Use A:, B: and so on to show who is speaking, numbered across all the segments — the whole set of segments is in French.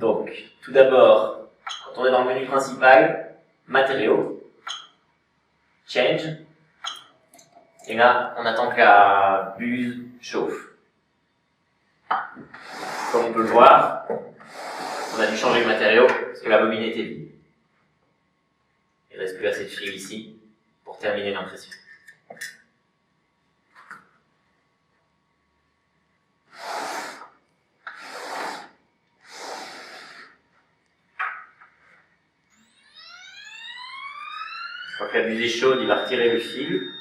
A: Donc, tout d'abord, quand on est dans le menu principal, matériaux, change, et là, on attend que la buse chauffe. Comme on peut le voir, on a dû changer le matériau parce que la bobine était vide. Il ne reste plus assez de fil ici pour terminer l'impression. Une fois que la buse est chaude, il va retirer le fil.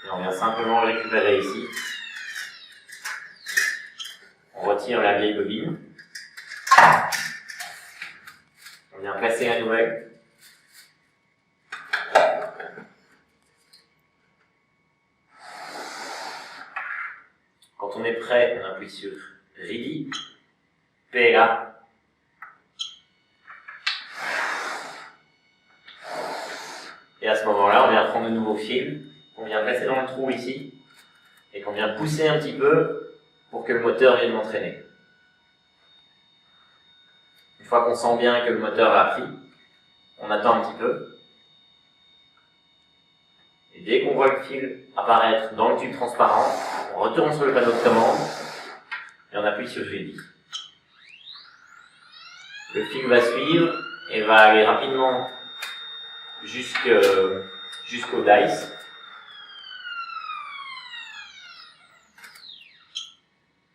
A: Et on vient simplement le récupérer ici. On retire la vieille bobine. On vient placer la nouvelle. Quand on est prêt, on appuie sur Ready, PLA. Et à ce moment-là, on vient prendre de nouveaux fils, qu'on vient placer dans le trou ici, et qu'on vient pousser un petit peu pour que le moteur vienne m'entraîner. Une fois qu'on sent bien que le moteur a pris, on attend un petit peu. Et dès qu'on voit le fil apparaître dans le tube transparent, on retourne sur le panneau de commande et on appuie sur Ready. Le fil va suivre et va aller rapidement jusqu'au dice.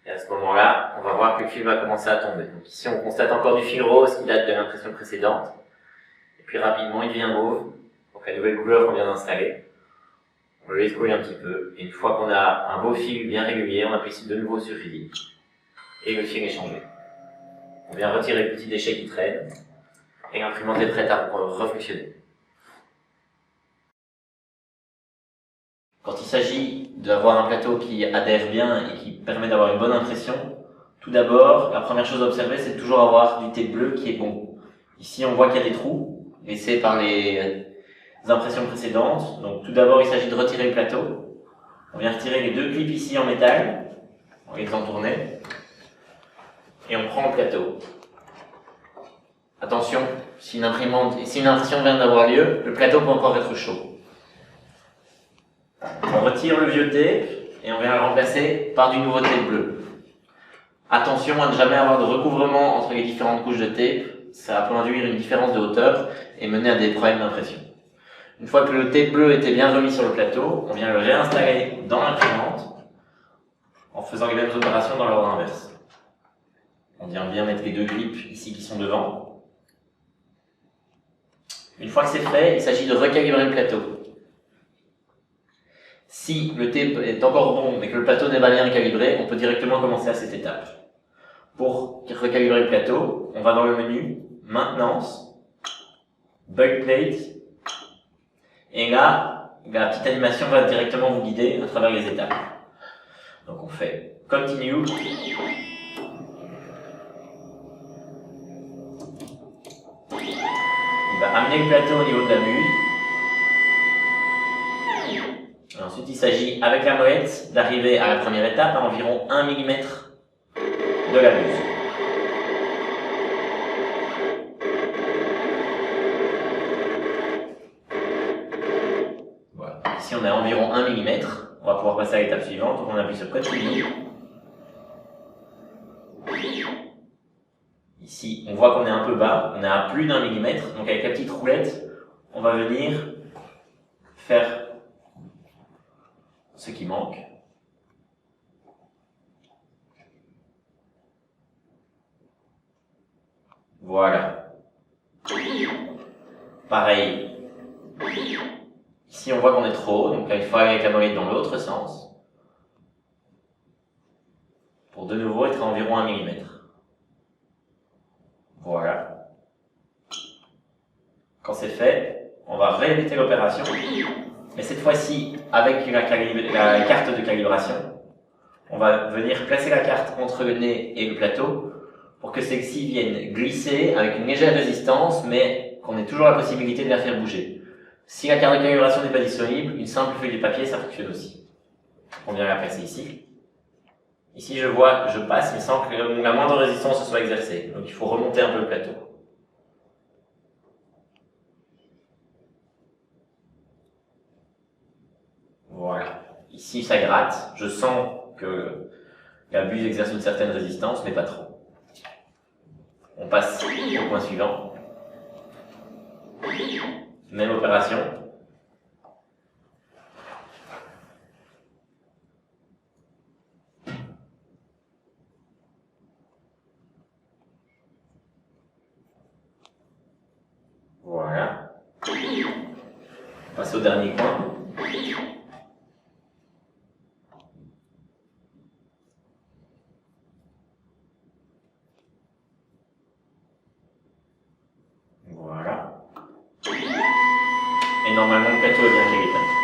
A: Et à ce moment-là, on va voir que le fil va commencer à tomber. Donc ici, on constate encore du fil rose qui date de l'impression précédente. Et puis rapidement, il devient mauve. Donc la nouvelle couleur qu'on vient d'installer. On le laisse couler un petit peu. Et une fois qu'on a un beau fil bien régulier, on appuie de nouveau sur Ready. Et le fil est changé. On vient retirer le petit déchet qui traîne. Et l'imprimante est prête à refonctionner. Quand il s'agit d'avoir un plateau qui adhère bien et qui permet d'avoir une bonne impression, tout d'abord, la première chose à observer, c'est de toujours avoir du tape bleu qui est bon. Ici, on voit qu'il y a des trous laissés par les impressions précédentes. Donc tout d'abord, il s'agit de retirer le plateau. On vient retirer les deux clips ici en métal, en les faisant tourner, et on prend le plateau. Attention, si une impression vient d'avoir lieu, le plateau peut encore être chaud. On retire le vieux tape et on vient le remplacer par du nouveau tape bleu. Attention à ne jamais avoir de recouvrement entre les différentes couches de tape, ça peut induire une différence de hauteur et mener à des problèmes d'impression. Une fois que le tape bleu était bien remis sur le plateau, on vient le réinstaller dans l'imprimante en faisant les mêmes opérations dans l'ordre inverse. On vient bien mettre les deux clips ici qui sont devant. Une fois que c'est fait, il s'agit de recalibrer le plateau. Si le tape est encore bon mais que le plateau n'est pas bien calibré, on peut directement commencer à cette étape. Pour recalibrer le plateau, on va dans le menu Maintenance, Build Plate, et là, la petite animation va directement vous guider à travers les étapes. Donc on fait Continue. Il va amener le plateau au niveau de la muse. Et ensuite, il s'agit, avec la molette, d'arriver à la première étape à environ 1 mm de la muse. Voilà. Ici, on a environ 1 mm. On va pouvoir passer à l'étape suivante. Donc, on appuie sur Continue. Ici, on voit qu'on est un peu bas. On est à plus d'1 mm. Donc, avec la petite roulette, on va venir faire ce qui manque. Voilà. Pareil. Ici, on voit qu'on est trop haut, donc là, il faut aller avec la molette dans l'autre sens. Pour de nouveau être à environ 1 mm. Voilà. Quand c'est fait, on va répéter l'opération. Mais cette fois-ci, avec la carte de calibration, on va venir placer la carte entre le nez et le plateau pour que celle-ci vienne glisser avec une légère résistance, mais qu'on ait toujours la possibilité de la faire bouger. Si la carte de calibration n'est pas disponible, une simple feuille de papier, ça fonctionne aussi. On vient la placer ici. Ici, je vois, je passe, mais sans que la moindre résistance se soit exercée. Donc il faut remonter un peu le plateau. Voilà. Ici, ça gratte. Je sens que la buse exerce une certaine résistance, mais pas trop. On passe au point suivant. Même opération. Voilà. On passe au dernier coin. Voilà. Et normalement, le plateau est bien réglé.